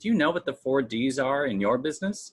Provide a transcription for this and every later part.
do you know what the 4 Ds are in your business?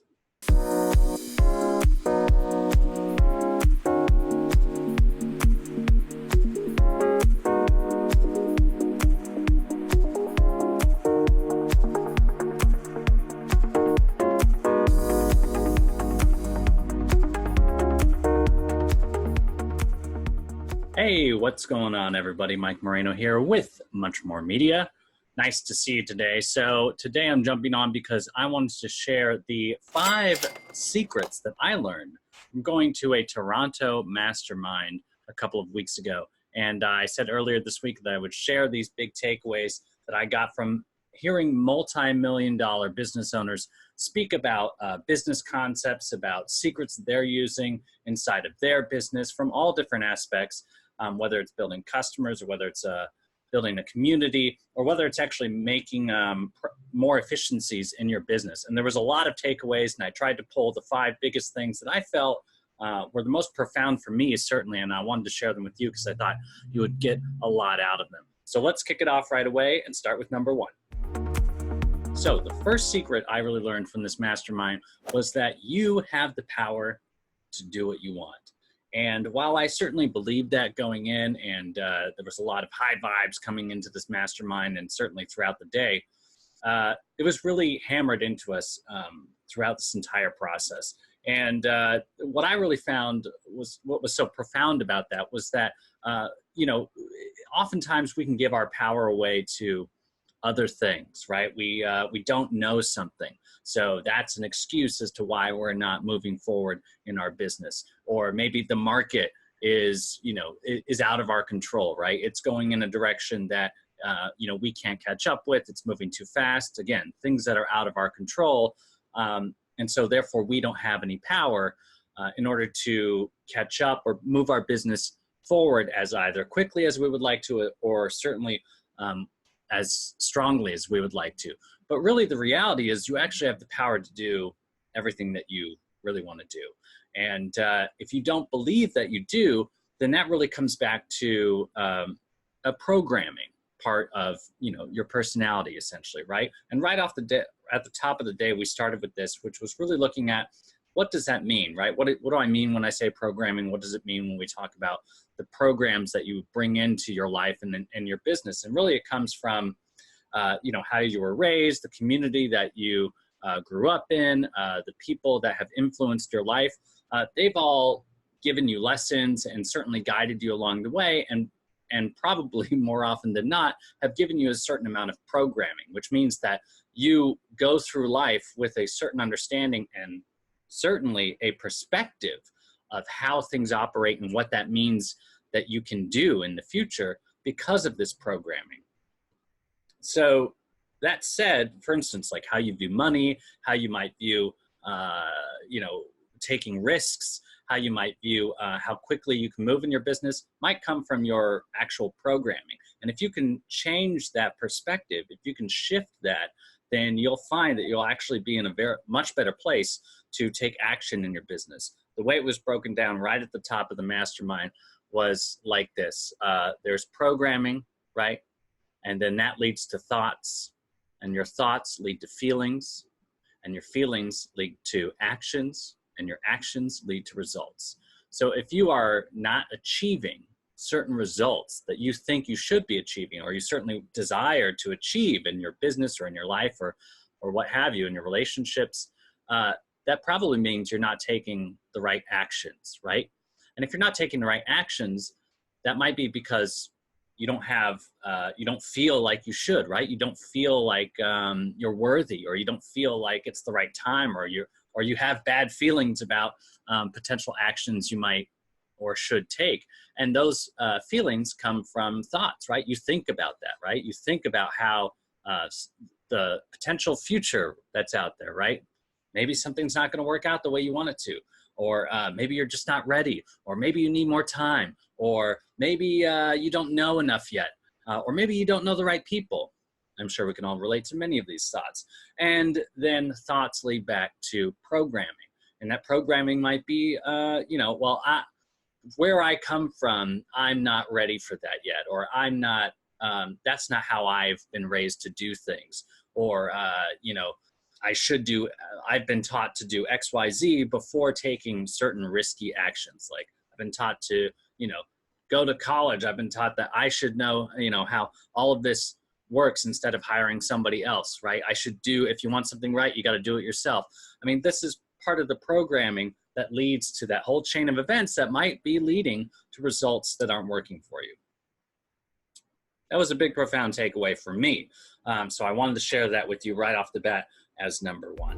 Hey, what's going on, everybody? Mike Moreno here with Much More Media. Nice to see you today. So today I'm jumping on because I wanted to share the 5 secrets that I learned from going to a Toronto Mastermind a couple of weeks ago. And I said earlier this week that I would share these big takeaways that I got from hearing multi-million-dollar business owners speak about business concepts, about secrets that they're using inside of their business from all different aspects. Whether it's building customers or whether it's building a community or whether it's actually making more efficiencies in your business. And there was a lot of takeaways, and I tried to pull the 5 biggest things that I felt were the most profound for me, certainly, and I wanted to share them with you because I thought you would get a lot out of them. So let's kick it off right away and start with number 1. So the first secret I really learned from this mastermind was that you have the power to do what you want. And while I certainly believed that going in, and there was a lot of high vibes coming into this mastermind and certainly throughout the day, it was really hammered into us throughout this entire process. And what I really found was what was so profound about that was that, oftentimes we can give our power away to other things, right? We don't know something. So that's an excuse as to why we're not moving forward in our business. Or maybe the market is out of our control, right? It's going in a direction that, we can't catch up with. It's moving too fast. Again, things that are out of our control. And so therefore we don't have any power in order to catch up or move our business forward as either quickly as we would like to, or certainly as strongly as we would like to. But really the reality is you actually have the power to do everything that you really want to do. And if you don't believe that you do, then that really comes back to a programming part of your personality, essentially, right? And right off at the top of the day, we started with this, which was really looking at what does that mean, right? What do I mean when I say programming? What does it mean when we talk about the programs that you bring into your life and your business? And really it comes from, how you were raised, the community that you grew up in, the people that have influenced your life. They've all given you lessons and certainly guided you along the way, and probably more often than not have given you a certain amount of programming, which means that you go through life with a certain understanding and certainly a perspective of how things operate and what that means that you can do in the future because of this programming. So that said, for instance, like how you view money, how you might view, taking risks, how you might view how quickly you can move in your business might come from your actual programming. And if you can change that perspective, if you can shift that, then you'll find that you'll actually be in a much better place to take action in your business. The way it was broken down right at the top of the mastermind was like this. There's programming, right? And then that leads to thoughts, and your thoughts lead to feelings, and your feelings lead to actions, and your actions lead to results. So if you are not achieving certain results that you think you should be achieving, or you certainly desire to achieve in your business or in your life or what have you in your relationships, that probably means you're not taking the right actions, right? And if you're not taking the right actions, that might be because you don't feel like you should, right? You don't feel like you're worthy, or you don't feel like it's the right time, or you have bad feelings about potential actions you might or should take. And those feelings come from thoughts, right? You think about that, right? You think about how the potential future that's out there, right? Maybe something's not going to work out the way you want it to, or maybe you're just not ready, or maybe you need more time, or maybe you don't know enough yet, or maybe you don't know the right people. I'm sure we can all relate to many of these thoughts. And then thoughts lead back to programming. And that programming might be, where I come from, I'm not ready for that yet, or I'm not, that's not how I've been raised to do things. or, I've been taught to do X, Y, Z before taking certain risky actions. Like I've been taught to, go to college. I've been taught that I should know, how all of this works instead of hiring somebody else, right? If you want something right, you got to do it yourself. I mean, this is part of the programming that leads to that whole chain of events that might be leading to results that aren't working for you. That was a big, profound takeaway for me. So I wanted to share that with you right off the bat as number one.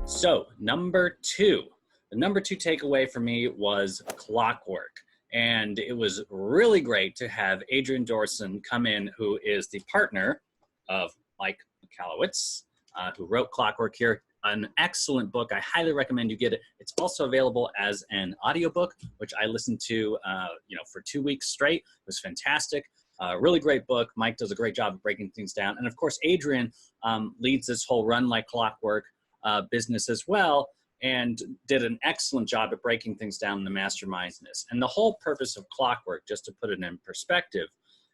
So number two, the number two takeaway for me was clockwork. And it was really great to have Adrienne Dorison come in, who is the partner of Mike Moreno, who wrote Clockwork here. An excellent book. I highly recommend you get it. It's also available as an audiobook, which I listened to, for 2 weeks straight. It was fantastic. Really great book. Mike does a great job of breaking things down. And of course, Adrienne leads this whole Run Like Clockwork business as well, and did an excellent job at breaking things down in the mastermindness. And the whole purpose of Clockwork, just to put it in perspective,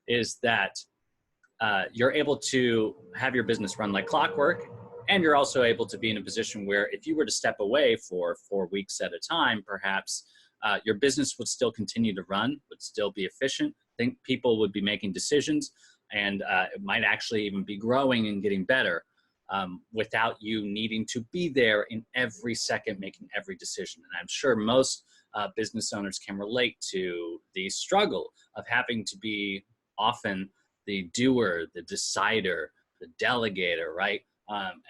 is that you're able to have your business run like clockwork, and you're also able to be in a position where if you were to step away for 4 weeks at a time, perhaps your business would still continue to run, would still be efficient. I think people would be making decisions, and it might actually even be growing and getting better without you needing to be there in every second, making every decision. And I'm sure most business owners can relate to the struggle of having to be often the doer, the decider, the delegator, right?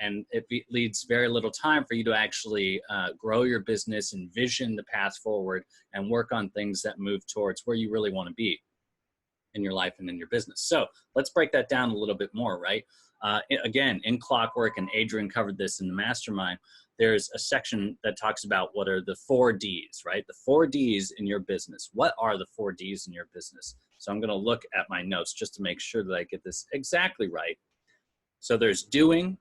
And it leaves very little time for you to actually grow your business, envision the path forward, and work on things that move towards where you really want to be in your life and in your business. So let's break that down a little bit more, right? Again, in Clockwork, and Adrienne covered this in the Mastermind, there's a section that talks about what are the 4 Ds, right? The 4 Ds in your business. What are the 4 Ds in your business? So I'm going to look at my notes just to make sure that I get this exactly right. So there's doing,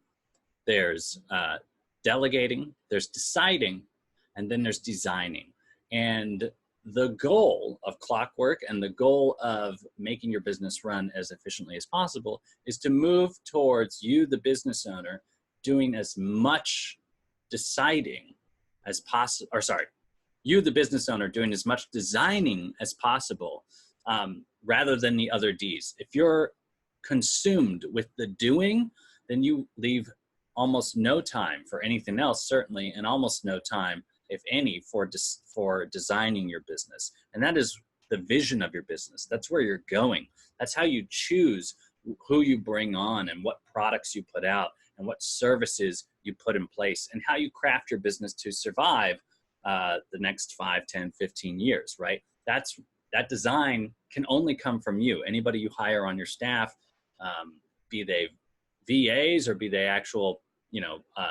there's delegating, there's deciding, and then there's designing. And the goal of Clockwork and the goal of making your business run as efficiently as possible is to move towards you, the business owner, doing as much deciding as possible, you, the business owner, doing as much designing as possible, rather than the other Ds. If you're consumed with the doing, then you leave almost no time for anything else, certainly, and almost no time, if any, for designing your business. And that is the vision of your business. That's where you're going. That's how you choose who you bring on and what products you put out and what services you put in place and how you craft your business to survive the next 5, 10, 15 years, right? That design can only come from you. Anybody you hire on your staff, be they VAs or be they actual,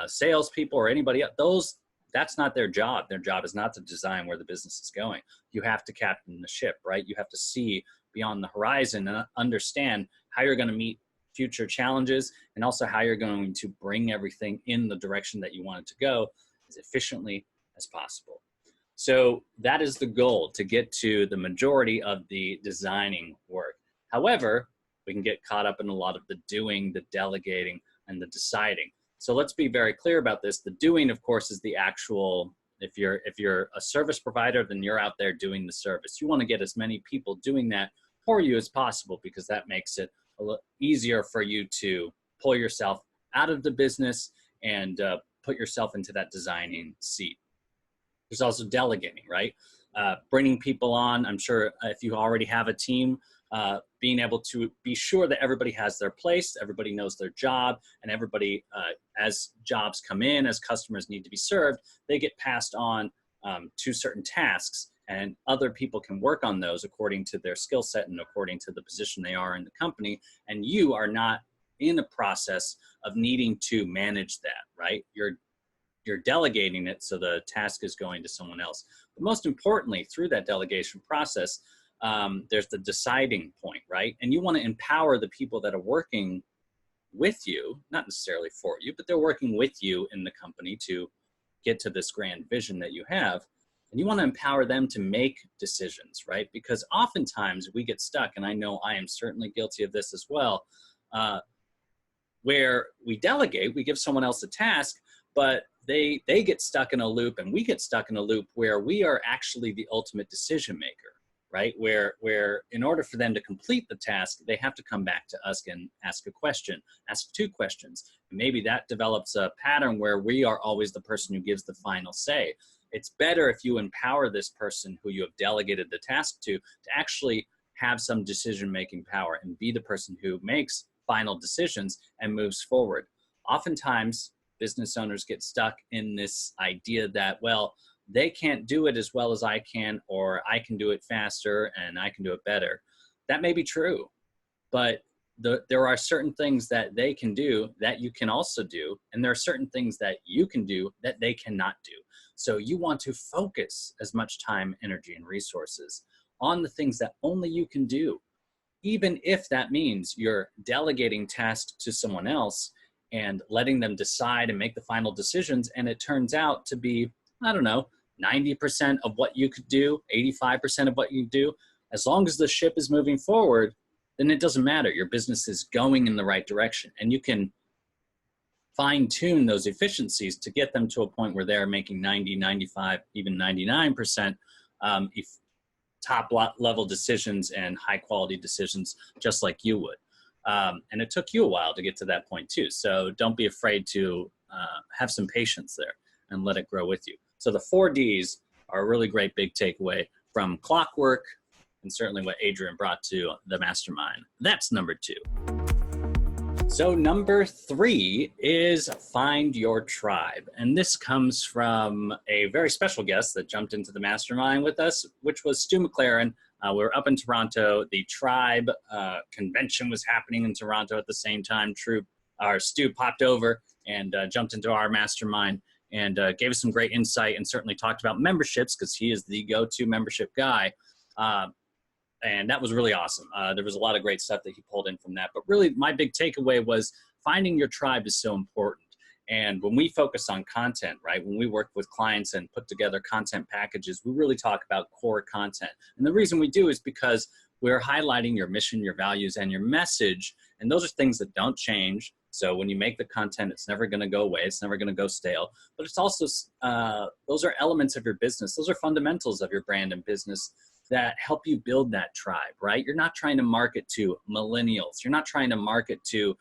salespeople or anybody else, that's not their job. Their job is not to design where the business is going. You have to captain the ship, right? You have to see beyond the horizon and understand how you're going to meet future challenges and also how you're going to bring everything in the direction that you want it to go as efficiently as possible. So that is the goal, to get to the majority of the designing work. However, we can get caught up in a lot of the doing, the delegating, and the deciding. So let's be very clear about this. The doing, of course, is the actual, if you're a service provider, then you're out there doing the service. You want to get as many people doing that for you as possible, because that makes it a little easier for you to pull yourself out of the business and put yourself into that designing seat. There's also delegating, right? Bringing people on. I'm sure if you already have a team, being able to be sure that everybody has their place, everybody knows their job, and everybody, as jobs come in, as customers need to be served, they get passed on to certain tasks, and other people can work on those according to their skill set and according to the position they are in the company, and you are not in a process of needing to manage that, right? You're delegating it, so the task is going to someone else. But most importantly, through that delegation process, there's the deciding point, right? And you want to empower the people that are working with you, not necessarily for you, but they're working with you in the company to get to this grand vision that you have. And you want to empower them to make decisions, right? Because oftentimes we get stuck, and I know I am certainly guilty of this as well. Where we delegate, we give someone else a task, but they get stuck in a loop, and we get stuck in a loop where we are actually the ultimate decision maker, right? Where in order for them to complete the task, they have to come back to us and ask a question, ask 2 questions. And maybe that develops a pattern where we are always the person who gives the final say. It's better if you empower this person who you have delegated the task to actually have some decision-making power and be the person who makes final decisions and moves forward. Oftentimes, business owners get stuck in this idea that, well, they can't do it as well as I can, or I can do it faster and I can do it better. That may be true, but there are certain things that they can do that you can also do, and there are certain things that you can do that they cannot do. So you want to focus as much time, energy, and resources on the things that only you can do, even if that means you're delegating tasks to someone else and letting them decide and make the final decisions, and it turns out to be, I don't know, 90% of what you could do, 85% of what you do. As long as the ship is moving forward, then it doesn't matter. Your business is going in the right direction, and you can fine tune those efficiencies to get them to a point where they're making 90, 95, even 99% top level decisions and high quality decisions, just like you would. And it took you a while to get to that point too. So don't be afraid to have some patience there and let it grow with you. So the 4 Ds are a really great big takeaway from Clockwork, and certainly what Adrienne brought to the Mastermind. That's number 2. So number 3 is find your tribe. And this comes from a very special guest that jumped into the Mastermind with us, which was Stu Mclaren. We were up in Toronto. The tribe convention was happening in Toronto at the same time. Stu popped over and jumped into our Mastermind and gave us some great insight, and certainly talked about memberships, because he is the go-to membership guy. And that was really awesome. There was a lot of great stuff that he pulled in from that. But really, my big takeaway was finding your tribe is so important. And when we focus on content, right, when we work with clients and put together content packages, we really talk about core content. And the reason we do is because we're highlighting your mission, your values, and your message. And those are things that don't change. So when you make the content, it's never going to go away. It's never going to go stale. But it's also, those are elements of your business. Those are fundamentals of your brand and business that help you build that tribe, right? You're not trying to market to millennials. You're not trying to market to,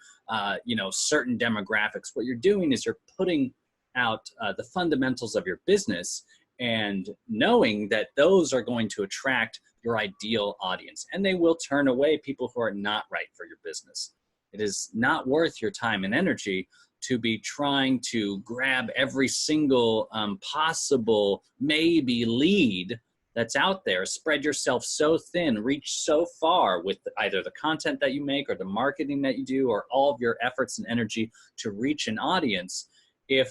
certain demographics. What you're doing is you're putting out the fundamentals of your business and knowing that those are going to attract your ideal audience, and they will turn away people who are not right for your business. It is not worth your time and energy to be trying to grab every single possible maybe lead that's out there. Spread yourself so thin, reach so far with either the content that you make or the marketing that you do, or all of your efforts and energy to reach an audience. If,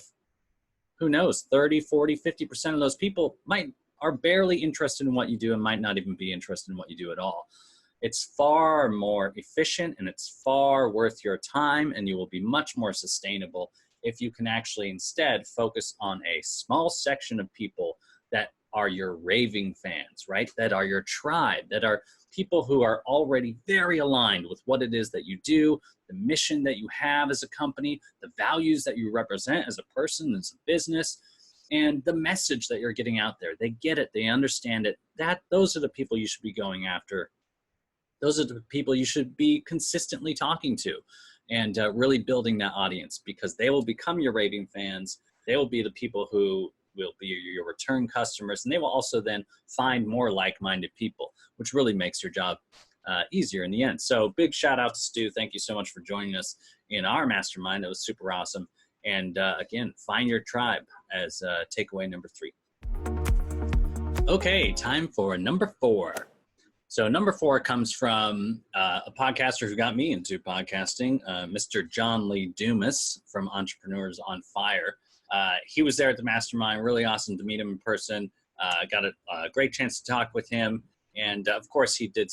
who knows, 30, 40, 50% of those people are barely interested in what you do and might not even be interested in what you do at all. It's far more efficient, and it's far worth your time, and you will be much more sustainable if you can actually instead focus on a small section of people that are your raving fans, right? That are your tribe, that are people who are already very aligned with what it is that you do, the mission that you have as a company, the values that you represent as a person, as a business, and the message that you're getting out there. They get it, they understand it. Those are the people you should be going after. Those are the people you should be consistently talking to, and really building that audience, because they will become your raving fans. They will be the people who will be your return customers, and they will also then find more like-minded people, which really makes your job easier in the end. So big shout out to Stu. Thank you so much for joining us in our Mastermind. It was super awesome. And again, find your tribe as takeaway number 3. Okay, time for number 4. So number 4 comes from a podcaster who got me into podcasting, Mr. John Lee Dumas from Entrepreneurs on Fire. He was there at the Mastermind. Really awesome to meet him in person. Got a great chance to talk with him. And of course, he did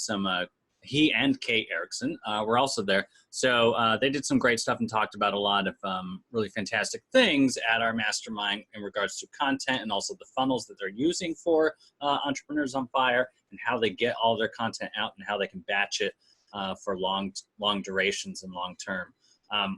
he and Kate Erickson were also there. So they did some great stuff and talked about a lot of really fantastic things at our Mastermind in regards to content, and also the funnels that they're using for Entrepreneurs on Fire, and how they get all their content out and how they can batch it for long durations and long term.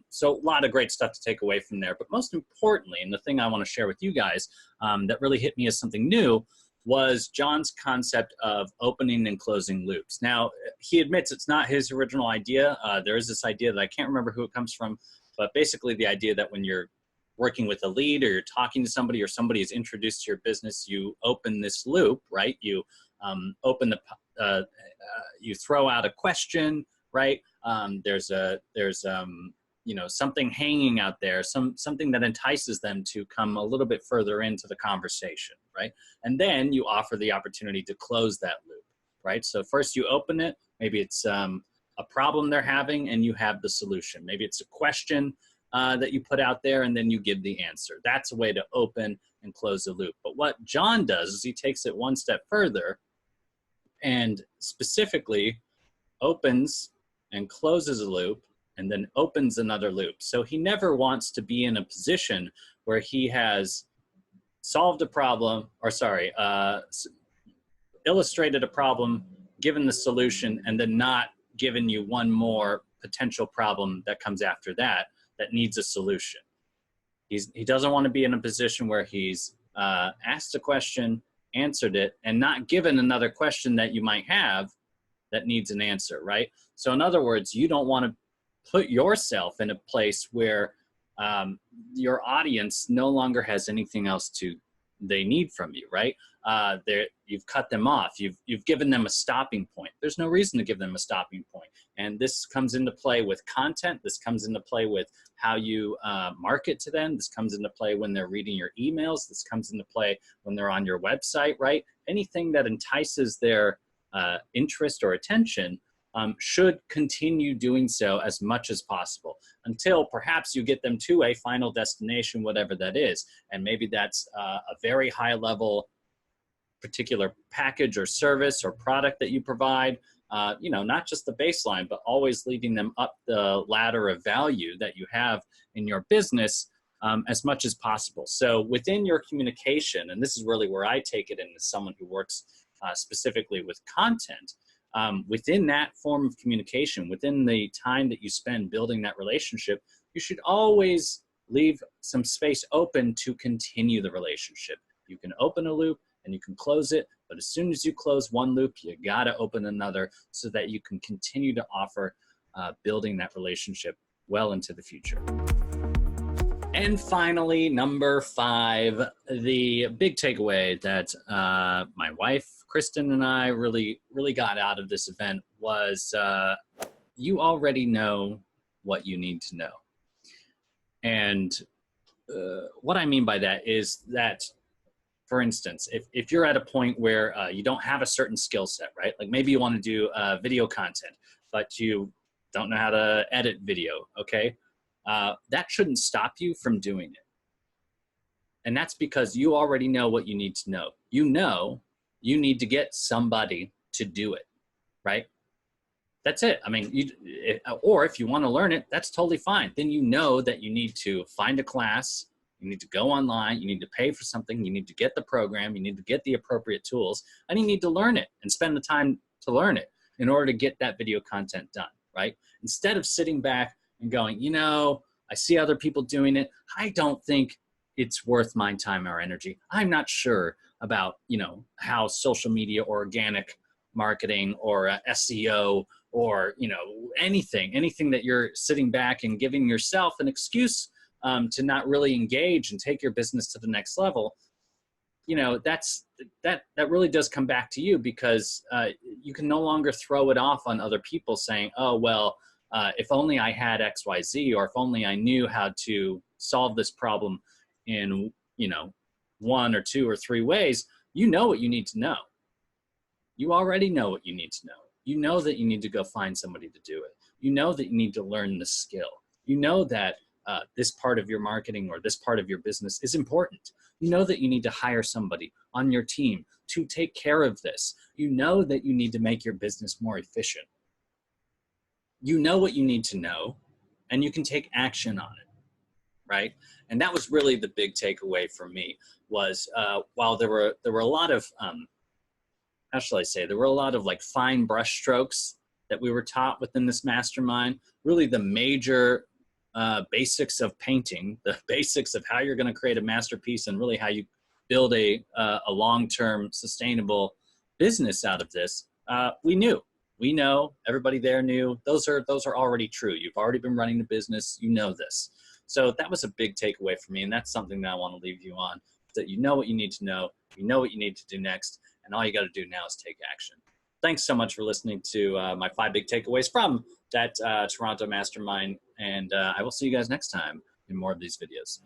So a lot of great stuff to take away from there. But most importantly, and the thing I want to share with you guys that really hit me as something new was John's concept of opening and closing loops. Now, he admits it's not his original idea. There is this idea that I can't remember who it comes from, but basically the idea that when you're working with a lead or you're talking to somebody or somebody is introduced to your business, you open this loop, right? You open the, you throw out a question, right? There's you know, something hanging out there, something that entices them to come a little bit further into the conversation, right? And then you offer the opportunity to close that loop, right? So first you open it, maybe it's a problem they're having and you have the solution. Maybe it's a question that you put out there and then you give the answer. That's a way to open and close the loop. But what John does is he takes it one step further and specifically opens and closes a loop and then opens another loop. So he never wants to be in a position where he has solved a problem, or sorry, illustrated a problem, given the solution, and then not given you one more potential problem that comes after that needs a solution. He doesn't want to be in a position where he's asked a question, answered it, and not given another question that you might have that needs an answer, right? So in other words, you don't want to put yourself in a place where your audience no longer has anything else they need from you, right? You've cut them off. You've given them a stopping point. There's no reason to give them a stopping point. And this comes into play with content. This comes into play with how you market to them. This comes into play when they're reading your emails. This comes into play when they're on your website, right? Anything that entices their interest or attention should continue doing so as much as possible until perhaps you get them to a final destination, whatever that is. And maybe that's a very high level particular package or service or product that you provide, you know, not just the baseline, but always leading them up the ladder of value that you have in your business as much as possible. So within your communication, and this is really where I take it in as someone who works specifically with content, within that form of communication, within the time that you spend building that relationship, you should always leave some space open to continue the relationship. You can open a loop and you can close it, but as soon as you close one loop, you gotta open another so that you can continue to offer building that relationship well into the future. And finally, number 5, the big takeaway that my wife, Kristen, and I really got out of this event was you already know what you need to know. And what I mean by that is that, for instance, if you're at a point where you don't have a certain skill set, right? Like maybe you want to do video content, but you don't know how to edit video, okay? That shouldn't stop you from doing it. And that's because you already know what you need to know. You know you need to get somebody to do it, right? That's it. I mean, or if you want to learn it, that's totally fine. Then you know that you need to find a class, you need to go online, you need to pay for something, you need to get the program, you need to get the appropriate tools, and you need to learn it and spend the time to learn it in order to get that video content done, right? Instead of sitting back and going, you know, I see other people doing it. I don't think it's worth my time or energy. I'm not sure about, you know, how social media or organic marketing or SEO or, you know, anything that you're sitting back and giving yourself an excuse to not really engage and take your business to the next level. You know, that really does come back to you because you can no longer throw it off on other people saying, oh, well, if only I had X, Y, Z, or if only I knew how to solve this problem in, you know, 1 or 2 or 3 ways. You know what you need to know. You already know what you need to know. You know that you need to go find somebody to do it. You know that you need to learn the skill. You know that this part of your marketing or this part of your business is important. You know that you need to hire somebody on your team to take care of this. You know that you need to make your business more efficient. You know what you need to know, and you can take action on it, right? And that was really the big takeaway for me was while there were a lot of, how shall I say, there were a lot of like fine brush strokes that we were taught within this mastermind. Really the major basics of painting, the basics of how you're going to create a masterpiece, and really how you build a long-term sustainable business out of this. We know, everybody there knew. Those are already true. You've already been running the business. You know this. So that was a big takeaway for me, and that's something that I want to leave you on, that you know what you need to know, you know what you need to do next, and all you got to do now is take action. Thanks so much for listening to my 5 big takeaways from that Toronto Mastermind, and I will see you guys next time in more of these videos.